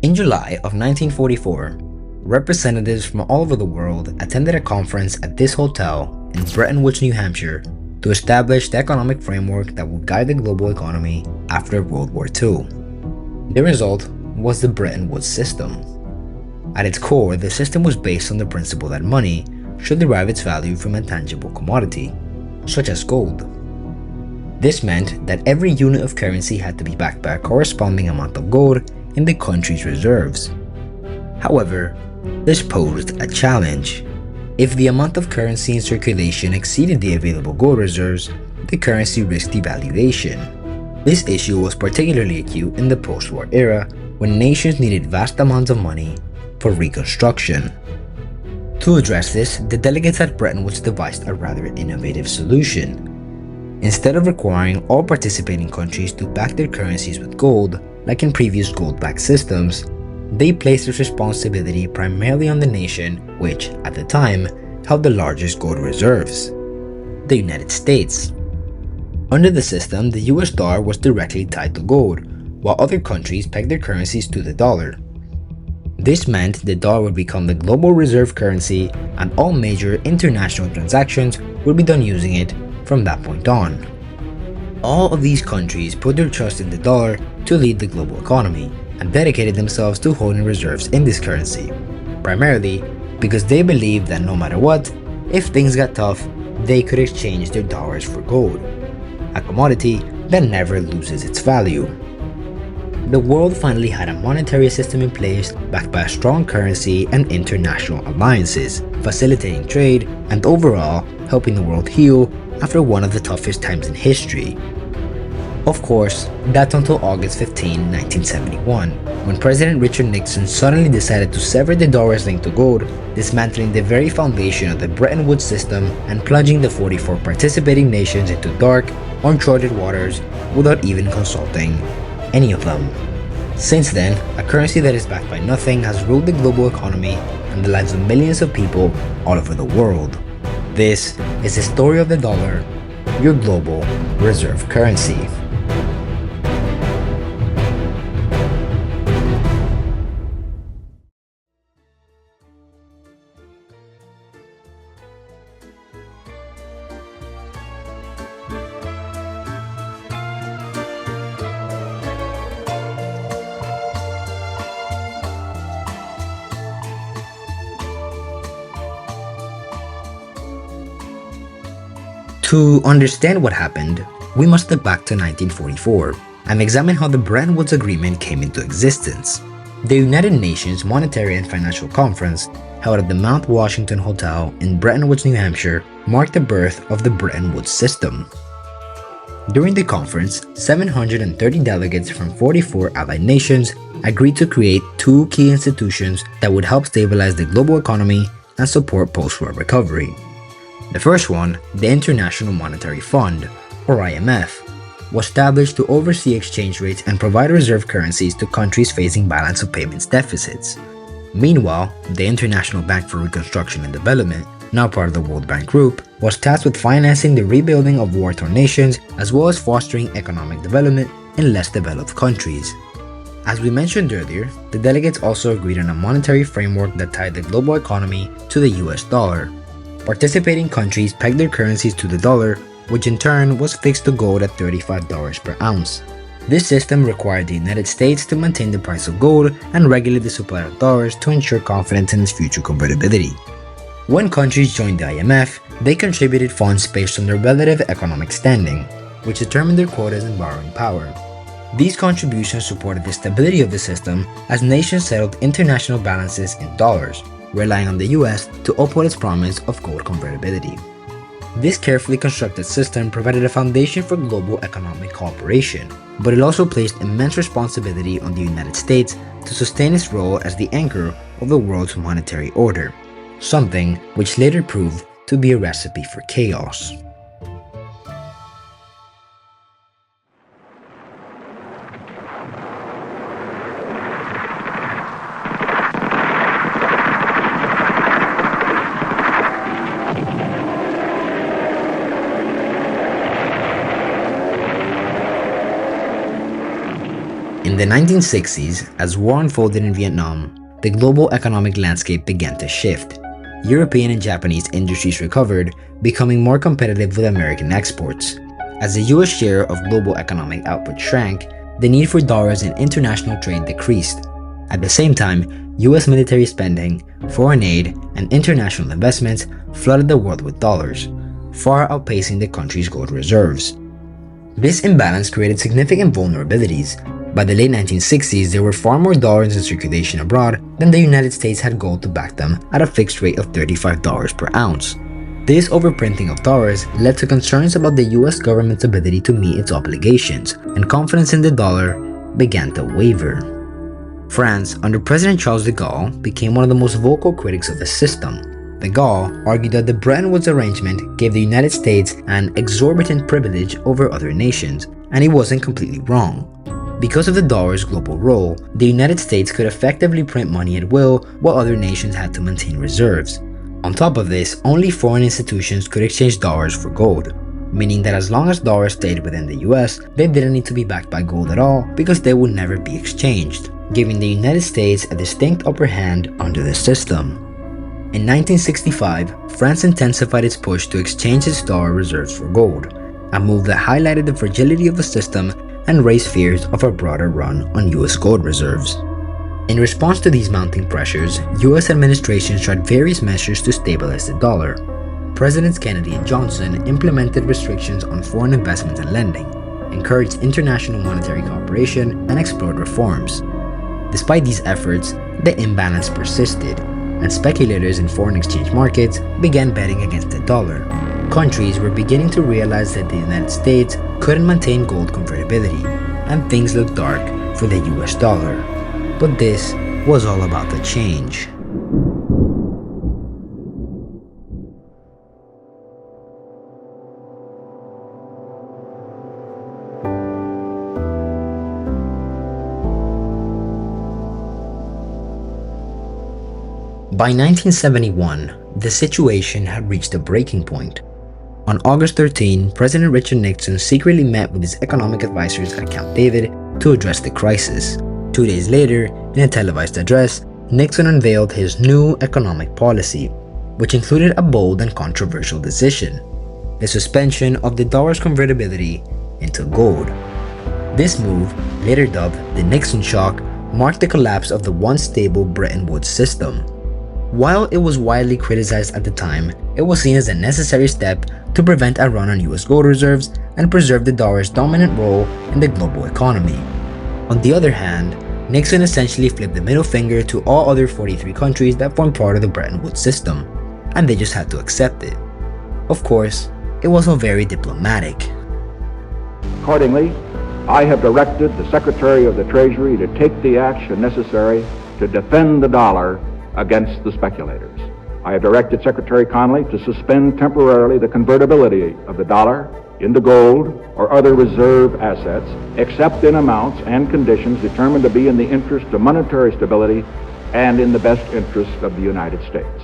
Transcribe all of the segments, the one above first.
In July of 1944, representatives from all over the world attended a conference at this hotel in Bretton, New Hampshire, to establish the economic framework that would guide the global economy after World War II. The result was the Bretton Woods system. At its core, the system was based on the principle that money should derive its value from a tangible commodity, such as gold. This meant that every unit of currency had to be backed by a corresponding amount of gold in the country's reserves. However, this posed a challenge. If the amount of currency in circulation exceeded the available gold reserves, the currency risked devaluation. This issue was particularly acute in the post-war era, when nations needed vast amounts of money for reconstruction. To address this, the delegates at Bretton Woods devised a rather innovative solution. Instead of requiring all participating countries to back their currencies with gold, like in previous gold-backed systems, they placed this responsibility primarily on the nation which, at the time, held the largest gold reserves, the United States. Under the system, the US dollar was directly tied to gold, while other countries pegged their currencies to the dollar. This meant the dollar would become the global reserve currency, and all major international transactions would be done using it from that point on. All of these countries put their trust in the dollar to lead the global economy, and dedicated themselves to holding reserves in this currency, primarily because they believed that no matter what, if things got tough, they could exchange their dollars for gold, a commodity that never loses its value. The world finally had a monetary system in place backed by a strong currency and international alliances, facilitating trade and overall helping the world heal after one of the toughest times in history. Of course, that's until August 15, 1971, when President Richard Nixon suddenly decided to sever the dollar's link to gold, dismantling the very foundation of the Bretton Woods system and plunging the 44 participating nations into dark, uncharted waters without even consulting any of them. Since then, a currency that is backed by nothing has ruled the global economy and the lives of millions of people all over the world. This is the story of the dollar, your global reserve currency. To understand what happened, we must look back to 1944 and examine how the Bretton Woods Agreement came into existence. The United Nations Monetary and Financial Conference, held at the Mount Washington Hotel in Bretton Woods, New Hampshire, marked the birth of the Bretton Woods system. During the conference, 730 delegates from 44 allied nations agreed to create two key institutions that would help stabilize the global economy and support post-war recovery. The first one, the International Monetary Fund, or IMF, was established to oversee exchange rates and provide reserve currencies to countries facing balance of payments deficits. Meanwhile, the International Bank for Reconstruction and Development, now part of the World Bank Group, was tasked with financing the rebuilding of war-torn nations as well as fostering economic development in less developed countries. As we mentioned earlier, the delegates also agreed on a monetary framework that tied the global economy to the US dollar. Participating countries pegged their currencies to the dollar, which in turn was fixed to gold at $35 per ounce. This system required the United States to maintain the price of gold and regulate the supply of dollars to ensure confidence in its future convertibility. When countries joined the IMF, they contributed funds based on their relative economic standing, which determined their quotas and borrowing power. These contributions supported the stability of the system as nations settled international balances in dollars, relying on the US to uphold its promise of gold convertibility. This carefully constructed system provided a foundation for global economic cooperation, but it also placed immense responsibility on the United States to sustain its role as the anchor of the world's monetary order, something which later proved to be a recipe for chaos. In the 1960s, as war unfolded in Vietnam, the global economic landscape began to shift. European and Japanese industries recovered, becoming more competitive with American exports. As the US share of global economic output shrank, the need for dollars in international trade decreased. At the same time, US military spending, foreign aid, and international investments flooded the world with dollars, far outpacing the country's gold reserves. This imbalance created significant vulnerabilities. By the late 1960s, there were far more dollars in circulation abroad than the United States had gold to back them at a fixed rate of $35 per ounce. This overprinting of dollars led to concerns about the US government's ability to meet its obligations, and confidence in the dollar began to waver. France, under President Charles de Gaulle, became one of the most vocal critics of the system. De Gaulle argued that the Bretton Woods arrangement gave the United States an exorbitant privilege over other nations, and he wasn't completely wrong. Because of the dollar's global role, the United States could effectively print money at will while other nations had to maintain reserves. On top of this, only foreign institutions could exchange dollars for gold, meaning that as long as dollars stayed within the US, they didn't need to be backed by gold at all because they would never be exchanged, giving the United States a distinct upper hand under the system. In 1965, France intensified its push to exchange its dollar reserves for gold, a move that highlighted the fragility of the system and raised fears of a broader run on US gold reserves. In response to these mounting pressures, US administrations tried various measures to stabilize the dollar. Presidents Kennedy and Johnson implemented restrictions on foreign investment and lending, encouraged international monetary cooperation, and explored reforms. Despite these efforts, the imbalance persisted, and speculators in foreign exchange markets began betting against the dollar. Countries were beginning to realize that the United States couldn't maintain gold convertibility, and things looked dark for the US dollar. But this was all about to change. By 1971, the situation had reached a breaking point. On August 13, President Richard Nixon secretly met with his economic advisors at Camp David to address the crisis. 2 days later, in a televised address, Nixon unveiled his new economic policy, which included a bold and controversial decision: the suspension of the dollar's convertibility into gold. This move, later dubbed the Nixon shock, marked the collapse of the once stable Bretton Woods system. While it was widely criticized at the time, it was seen as a necessary step to prevent a run on US gold reserves and preserve the dollar's dominant role in the global economy. On the other hand, Nixon essentially flipped the middle finger to all other 43 countries that formed part of the Bretton Woods system, and they just had to accept it. Of course, it was all very diplomatic. Accordingly, I have directed the Secretary of the Treasury to take the action necessary to defend the dollar against the speculators. I have directed Secretary Connally to suspend temporarily the convertibility of the dollar into gold or other reserve assets, except in amounts and conditions determined to be in the interest of monetary stability and in the best interest of the United States.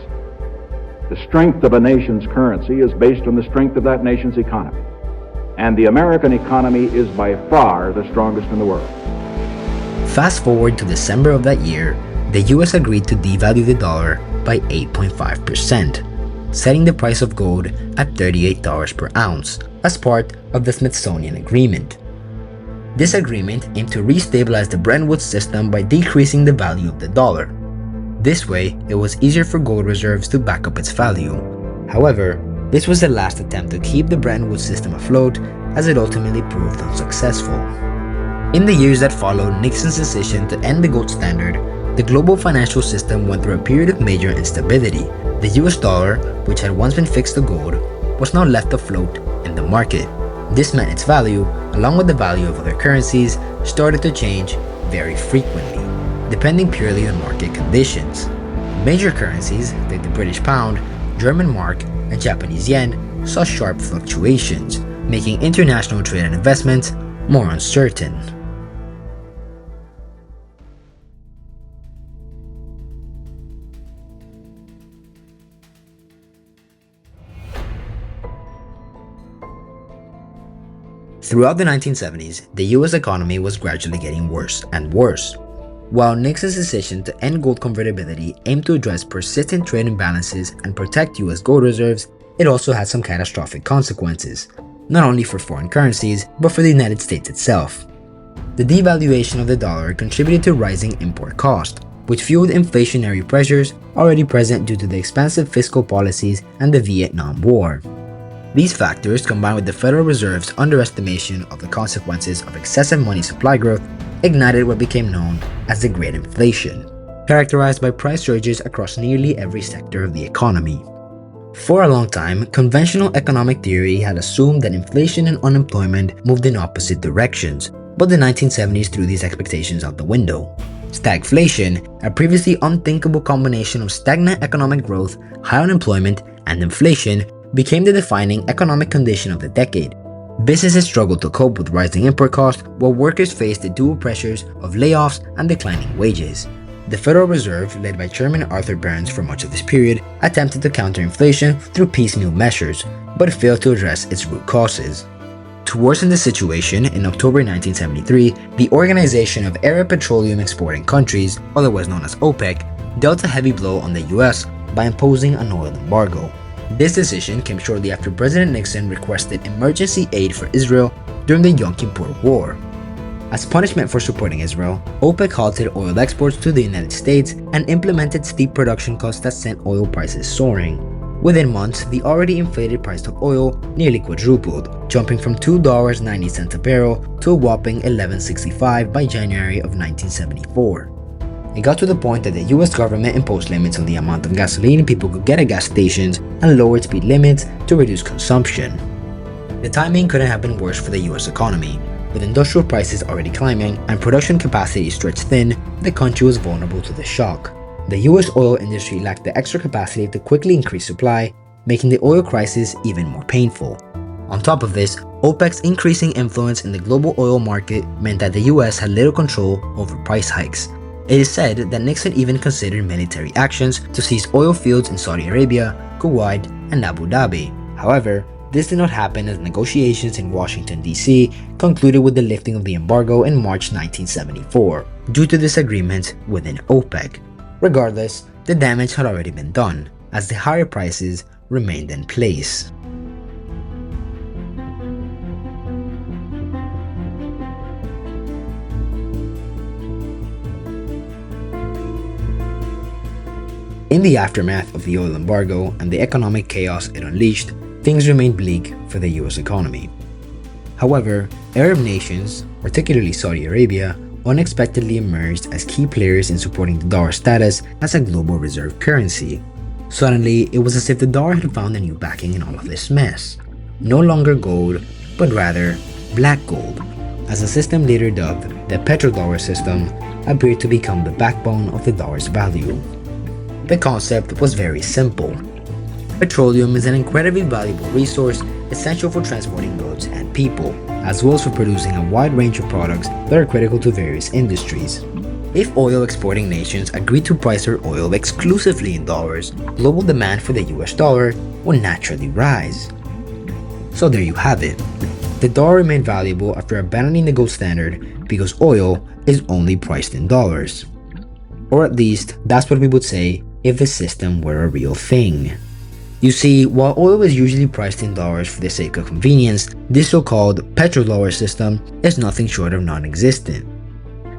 The strength of a nation's currency is based on the strength of that nation's economy, and the American economy is by far the strongest in the world. Fast forward to December of that year, the US agreed to devalue the dollar by 8.5%, setting the price of gold at $38 per ounce as part of the Smithsonian Agreement. This agreement aimed to restabilize the Bretton Woods system by decreasing the value of the dollar. This way, it was easier for gold reserves to back up its value. However, this was the last attempt to keep the Bretton Woods system afloat, as it ultimately proved unsuccessful. In the years that followed Nixon's decision to end the gold standard, the global financial system went through a period of major instability. The US dollar, which had once been fixed to gold, was now left afloat in the market. This meant its value, along with the value of other currencies, started to change very frequently, depending purely on market conditions. Major currencies like the British pound, German mark, and Japanese yen saw sharp fluctuations, making international trade and investment more uncertain. Throughout the 1970s, the US economy was gradually getting worse and worse. While Nixon's decision to end gold convertibility aimed to address persistent trade imbalances and protect US gold reserves, it also had some catastrophic consequences, not only for foreign currencies, but for the United States itself. The devaluation of the dollar contributed to rising import costs, which fueled inflationary pressures already present due to the expansive fiscal policies and the Vietnam War. These factors, combined with the Federal Reserve's underestimation of the consequences of excessive money supply growth, ignited what became known as the Great Inflation, characterized by price surges across nearly every sector of the economy. For a long time, conventional economic theory had assumed that inflation and unemployment moved in opposite directions, but the 1970s threw these expectations out the window. Stagflation, a previously unthinkable combination of stagnant economic growth, high unemployment, and inflation, became the defining economic condition of the decade. Businesses struggled to cope with rising import costs, while workers faced the dual pressures of layoffs and declining wages. The Federal Reserve, led by Chairman Arthur Burns for much of this period, attempted to counter inflation through piecemeal measures, but failed to address its root causes. To worsen the situation, in October 1973, the Organization of Arab Petroleum Exporting Countries, otherwise known as OPEC, dealt a heavy blow on the US by imposing an oil embargo. This decision came shortly after President Nixon requested emergency aid for Israel during the Yom Kippur War. As punishment for supporting Israel, OPEC halted oil exports to the United States and implemented steep production cuts that sent oil prices soaring. Within months, the already inflated price of oil nearly quadrupled, jumping from $2.90 a barrel to a whopping $11.65 by January of 1974. It got to the point that the US government imposed limits on the amount of gasoline people could get at gas stations and lowered speed limits to reduce consumption. The timing couldn't have been worse for the US economy. With industrial prices already climbing and production capacity stretched thin, the country was vulnerable to the shock. The US oil industry lacked the extra capacity to quickly increase supply, making the oil crisis even more painful. On top of this, OPEC's increasing influence in the global oil market meant that the US had little control over price hikes. It is said that Nixon even considered military actions to seize oil fields in Saudi Arabia, Kuwait, and Abu Dhabi. However, this did not happen as negotiations in Washington, D.C. concluded with the lifting of the embargo in March 1974, due to disagreements within OPEC. Regardless, the damage had already been done, as the higher prices remained in place. In the aftermath of the oil embargo and the economic chaos it unleashed, things remained bleak for the US economy. However, Arab nations, particularly Saudi Arabia, unexpectedly emerged as key players in supporting the dollar's status as a global reserve currency. Suddenly, it was as if the dollar had found a new backing in all of this mess. No longer gold, but rather black gold, as the system later dubbed the Petrodollar system appeared to become the backbone of the dollar's value. The concept was very simple. Petroleum is an incredibly valuable resource essential for transporting goods and people, as well as for producing a wide range of products that are critical to various industries. If oil exporting nations agreed to price their oil exclusively in dollars, global demand for the US dollar would naturally rise. So there you have it. The dollar remained valuable after abandoning the gold standard because oil is only priced in dollars. Or at least, that's what we would say if the system were a real thing. You see, while oil is usually priced in dollars for the sake of convenience, this so-called petrodollar system is nothing short of non-existent.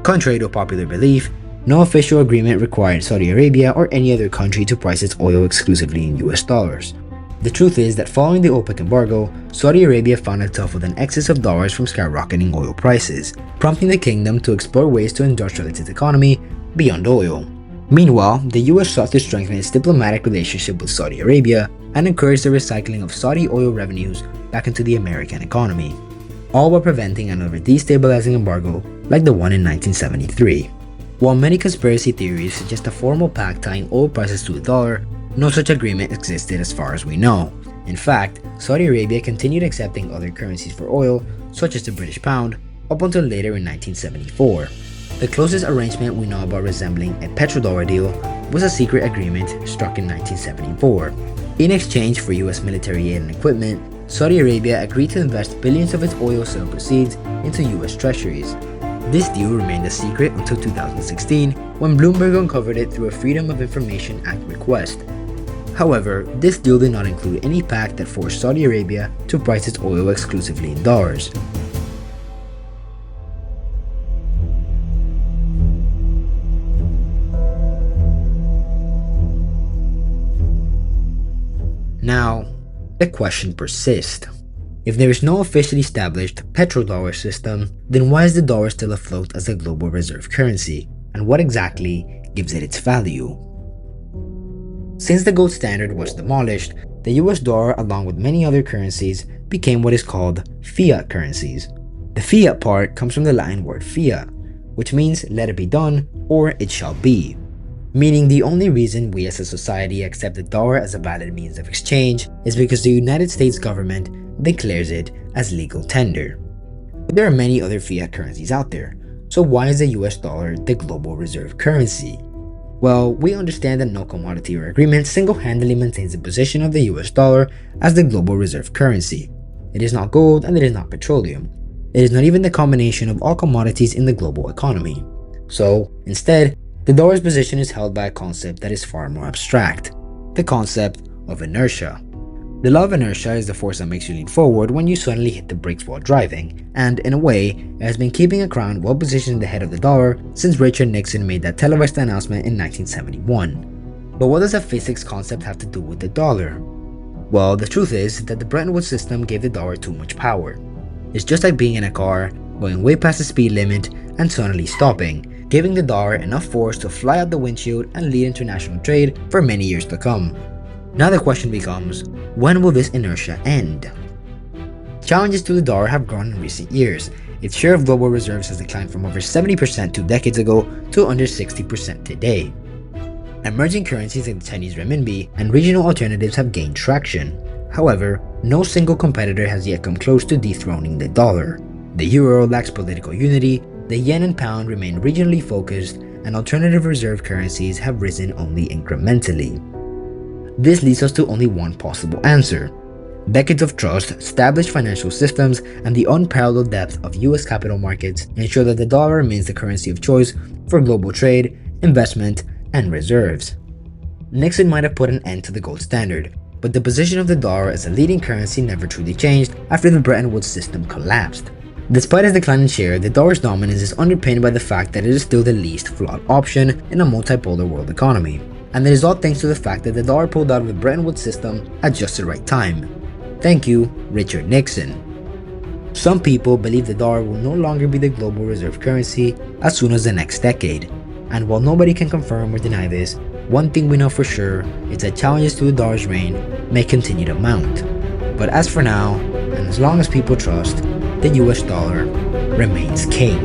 Contrary to popular belief, no official agreement required Saudi Arabia or any other country to price its oil exclusively in US dollars. The truth is that following the OPEC embargo, Saudi Arabia found itself with an excess of dollars from skyrocketing oil prices, prompting the kingdom to explore ways to industrialize its economy beyond oil. Meanwhile, the US sought to strengthen its diplomatic relationship with Saudi Arabia and encourage the recycling of Saudi oil revenues back into the American economy, all while preventing another destabilizing embargo like the one in 1973. While many conspiracy theories suggest a formal pact tying oil prices to the dollar, no such agreement existed as far as we know. In fact, Saudi Arabia continued accepting other currencies for oil, such as the British pound, up until later in 1974. The closest arrangement we know about resembling a petrodollar deal was a secret agreement struck in 1974. In exchange for US military aid and equipment, Saudi Arabia agreed to invest billions of its oil sale proceeds into US treasuries. This deal remained a secret until 2016 when Bloomberg uncovered it through a Freedom of Information Act request. However, this deal did not include any pact that forced Saudi Arabia to price its oil exclusively in dollars. Now, the question persists. If there is no officially established petrodollar system, then why is the dollar still afloat as a global reserve currency, and what exactly gives it its value? Since the gold standard was demolished, the US dollar, along with many other currencies, became what is called fiat currencies. The fiat part comes from the Latin word fiat, which means let it be done or it shall be, meaning the only reason we as a society accept the dollar as a valid means of exchange is because the United States government declares it as legal tender. But there are many other fiat currencies out there, so why is the US dollar the global reserve currency? Well, we understand that no commodity or agreement single-handedly maintains the position of the US dollar as the global reserve currency. It is not gold and it is not petroleum. It is not even the combination of all commodities in the global economy. So, instead, the dollar's position is held by a concept that is far more abstract, the concept of inertia. The law of inertia is the force that makes you lean forward when you suddenly hit the brakes while driving, and in a way, it has been keeping a crown well positioned in the head of the dollar since Richard Nixon made that televised announcement in 1971. But what does a physics concept have to do with the dollar? Well, the truth is that the Bretton Woods system gave the dollar too much power. It's just like being in a car, going way past the speed limit, and suddenly stopping, giving the dollar enough force to fly out the windshield and lead international trade for many years to come. Now the question becomes, when will this inertia end? Challenges to the dollar have grown in recent years. Its share of global reserves has declined from over 70% 2 decades ago to under 60% today. Emerging currencies like the Chinese renminbi and regional alternatives have gained traction. However, no single competitor has yet come close to dethroning the dollar. The euro lacks political unity, the yen and pound remain regionally focused, and alternative reserve currencies have risen only incrementally. This leads us to only one possible answer. Decades of trust, established financial systems, and the unparalleled depth of US capital markets ensure that the dollar remains the currency of choice for global trade, investment, and reserves. Nixon might have put an end to the gold standard, but the position of the dollar as a leading currency never truly changed after the Bretton Woods system collapsed. Despite its decline in share, the dollar's dominance is underpinned by the fact that it is still the least flawed option in a multipolar world economy. And that is all thanks to the fact that the dollar pulled out of the Bretton Woods system at just the right time. Thank you, Richard Nixon. Some people believe the dollar will no longer be the global reserve currency as soon as the next decade. And while nobody can confirm or deny this, one thing we know for sure is that challenges to the dollar's reign may continue to mount. But as for now, and as long as people trust, the US dollar remains king.